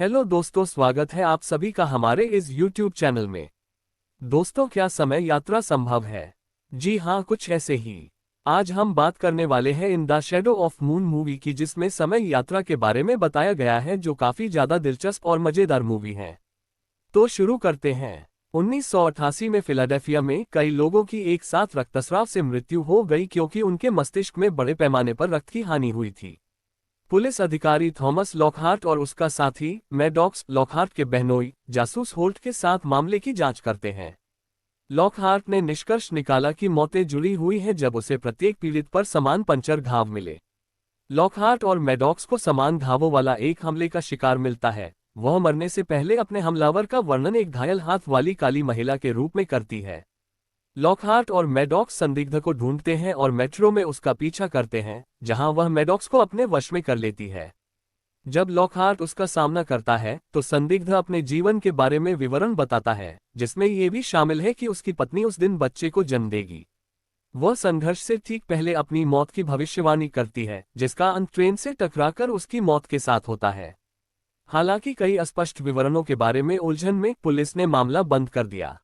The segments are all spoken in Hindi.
हेलो दोस्तों, स्वागत है आप सभी का हमारे इस YouTube चैनल में। दोस्तों, क्या समय यात्रा संभव है? जी हाँ, कुछ ऐसे ही। आज हम बात करने वाले हैं in the shadow of moon movie की, जिसमें समय यात्रा के बारे में बताया गया है, जो काफी ज्यादा दिलचस्प और मजेदार मूवी है। तो शुरू करते हैं। 1988 में फिलाडेल्फिया में कई लोगों की एक साथ रक्तस्राव से मृत्यु हो गई क्योंकि उनके मस्तिष्क में बड़े पैमाने पर रक्त की हानि हुई थी। पुलिस अधिकारी थॉमस लॉकहार्ट और उसका साथी मैडॉक्स लॉकहार्ट के बहनोई जासूस होल्ट के साथ मामले की जांच करते हैं। लॉकहार्ट ने निष्कर्ष निकाला कि मौतें जुड़ी हुई हैं जब उसे प्रत्येक पीड़ित पर समान पंचर घाव मिले। लॉकहार्ट और मैडॉक्स को समान घावों वाला एक हमले का शिकार मिलता है। वह मरने से पहले अपने हमलावर का वर्णन एक घायल हाथ वाली काली महिला के रूप में करती है। लॉकहार्ट और मैडॉक्स संदिग्ध को ढूंढते हैं और मेट्रो में उसका पीछा करते हैं, जहां वह मैडॉक्स को अपने वश में कर लेती है। जब लॉकहार्ट उसका सामना करता है तो संदिग्ध अपने जीवन के बारे में विवरण बताता है, जिसमें ये भी शामिल है कि उसकी पत्नी उस दिन बच्चे को जन्म देगी। वह संघर्ष से ठीक पहले अपनी मौत की भविष्यवाणी करती है, जिसका अंत ट्रेन से टकराकर उसकी मौत के साथ होता है। हालांकि कई अस्पष्ट विवरणों के बारे में उलझन में पुलिस ने मामला बंद कर दिया।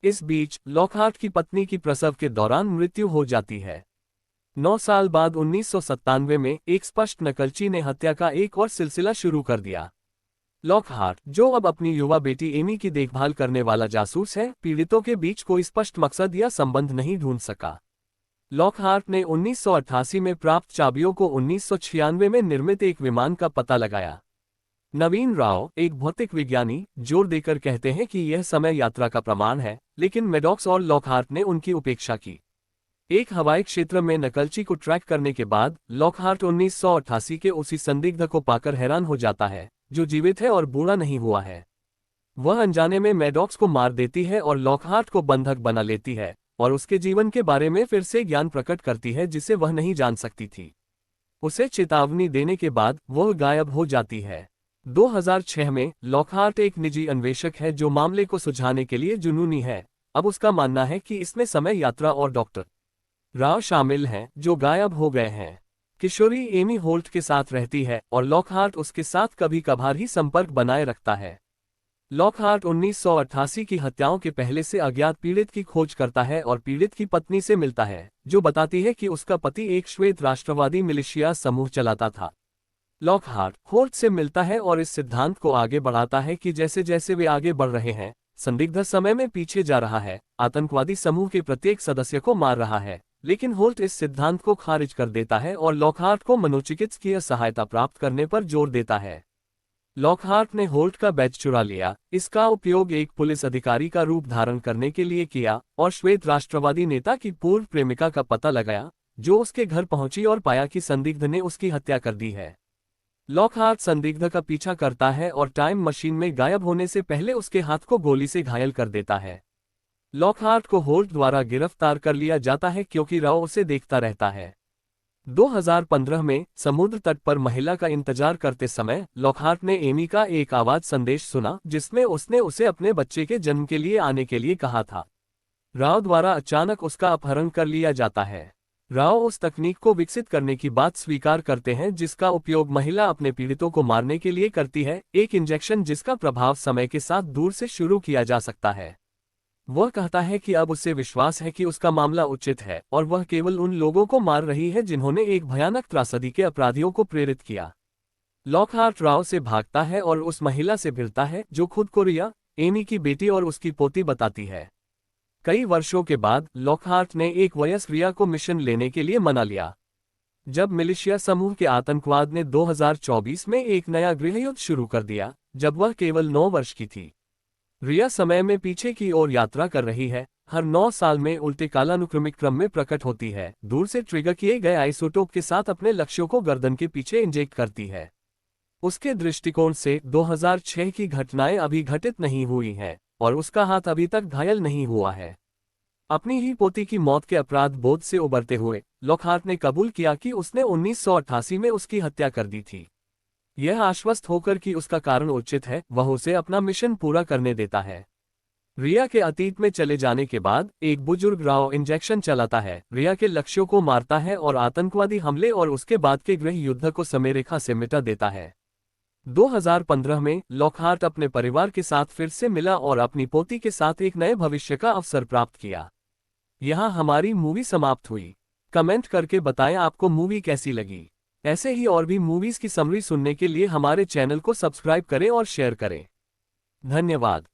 इस बीच लॉकहार्ट की पत्नी की प्रसव के दौरान मृत्यु हो जाती है। 9 साल बाद 1997 में एक स्पष्ट नकलची ने हत्या का एक और सिलसिला शुरू कर दिया। लॉकहार्ट, जो अब अपनी युवा बेटी एमी की देखभाल करने वाला जासूस है, पीड़ितों के बीच कोई स्पष्ट मकसद या संबंध नहीं ढूंढ सका। लॉकहार्ट ने 1988 में प्राप्त चाबियों को 1996 में निर्मित एक विमान का पता लगाया। नवीन राव, एक भौतिक विज्ञानी, जोर देकर कहते हैं कि यह समय यात्रा का प्रमाण है, लेकिन मैडॉक्स और लॉकहार्ट ने उनकी उपेक्षा की। एक हवाई क्षेत्र में नकलची को ट्रैक करने के बाद लॉकहार्ट 1988 के उसी संदिग्ध को पाकर हैरान हो जाता है, जो जीवित है और बूढ़ा नहीं हुआ है। वह अनजाने में मैडॉक्स को मार देती है और लॉकहार्ट को बंधक बना लेती है, और उसके जीवन के बारे में फिर से ज्ञान प्रकट करती है जिसे वह नहीं जान सकती थी। उसे चेतावनी देने के बाद वह गायब हो जाती है। 2006 में लॉकहार्ट एक निजी अन्वेषक है जो मामले को सुलझाने के लिए जुनूनी है। अब उसका मानना है कि इसमें समय यात्रा और डॉक्टर राव शामिल हैं, जो गायब हो गए हैं। किशोरी एमी होल्ट के साथ रहती है और लॉकहार्ट उसके साथ कभी कभार ही संपर्क बनाए रखता है। लॉकहार्ट 1988 की हत्याओं के पहले से अज्ञात पीड़ित की खोज करता है और पीड़ित की पत्नी से मिलता है, जो बताती है कि उसका पति एक श्वेत राष्ट्रवादी मिलिशिया समूह चलाता था। लॉकहार्ट होल्ट से मिलता है और इस सिद्धांत को आगे बढ़ाता है कि जैसे जैसे वे आगे बढ़ रहे हैं, संदिग्ध समय में पीछे जा रहा है, आतंकवादी समूह के प्रत्येक सदस्य को मार रहा है। लेकिन होल्ट इस सिद्धांत को खारिज कर देता है और लॉकहार्ट को मनोचिकित्सकीय सहायता प्राप्त करने पर जोर देता है। लॉकहार्ट ने होल्ट का बैज चुरा लिया, इसका उपयोग एक पुलिस अधिकारी का रूप धारण करने के लिए किया और श्वेत राष्ट्रवादी नेता की पूर्व प्रेमिका का पता लगाया, जो उसके घर पहुंची और पाया कि संदिग्ध ने उसकी हत्या कर दी है। लॉकहार्ट संदिग्ध का पीछा करता है और टाइम मशीन में गायब होने से पहले उसके हाथ को गोली से घायल कर देता है। लॉकहार्ट को होल्ट द्वारा गिरफ्तार कर लिया जाता है क्योंकि राव उसे देखता रहता है। 2015 में समुद्र तट पर महिला का इंतजार करते समय लॉकहार्ट ने एमी का एक आवाज संदेश सुना, जिसमें उसने उसे अपने बच्चे के जन्म के लिए आने के लिए कहा था। राव द्वारा अचानक उसका अपहरण कर लिया जाता है। राव उस तकनीक को विकसित करने की बात स्वीकार करते हैं जिसका उपयोग महिला अपने पीड़ितों को मारने के लिए करती है, एक इंजेक्शन जिसका प्रभाव समय के साथ दूर से शुरू किया जा सकता है। वह कहता है कि अब उसे विश्वास है कि उसका मामला उचित है और वह केवल उन लोगों को मार रही है जिन्होंने एक भयानक त्रासदी के अपराधियों को प्रेरित किया। लॉकहार्ट राव से भागता है और उस महिला से भिड़ता है जो खुद को रिया, एमी की बेटी और उसकी पोती बताती है। कई वर्षों के बाद लॉकहार्ट ने एक वयस्क रिया को मिशन लेने के लिए मना लिया। जब मिलिशिया समूह के आतंकवाद ने 2024 में एक नया गृहयुद्ध शुरू कर दिया, जब वह केवल 9 वर्ष की थी। रिया समय में पीछे की ओर यात्रा कर रही है, हर 9 साल में उल्टे कालानुक्रमिक क्रम में प्रकट होती है, दूर से ट्रिगर किए गए आइसोटोप के साथ अपने लक्ष्यों को गर्दन के पीछे इंजेक्ट करती है। उसके दृष्टिकोण से 2006 की घटनाएं अभी घटित नहीं हुई हैं और उसका हाथ अभी तक घायल नहीं हुआ है। अपनी ही पोती की मौत के अपराध बोध से उबरते हुए लॉकहार्ट ने कबूल किया कि उसने 1988 में उसकी हत्या कर दी थी। यह आश्वस्त होकर कि उसका कारण उचित है, वह उसे अपना मिशन पूरा करने देता है। रिया के अतीत में चले जाने के बाद एक बुजुर्ग राव इंजेक्शन चलाता है, रिया के लक्ष्यों को मारता है और आतंकवादी हमले और उसके बाद के गृह युद्ध को समयरेखा से मिटा देता है। 2015 में लॉकहार्ट अपने परिवार के साथ फिर से मिला और अपनी पोती के साथ एक नए भविष्य का अवसर प्राप्त किया। यहाँ हमारी मूवी समाप्त हुई। कमेंट करके बताएं आपको मूवी कैसी लगी। ऐसे ही और भी मूवीज की समरी सुनने के लिए हमारे चैनल को सब्सक्राइब करें और शेयर करें। धन्यवाद।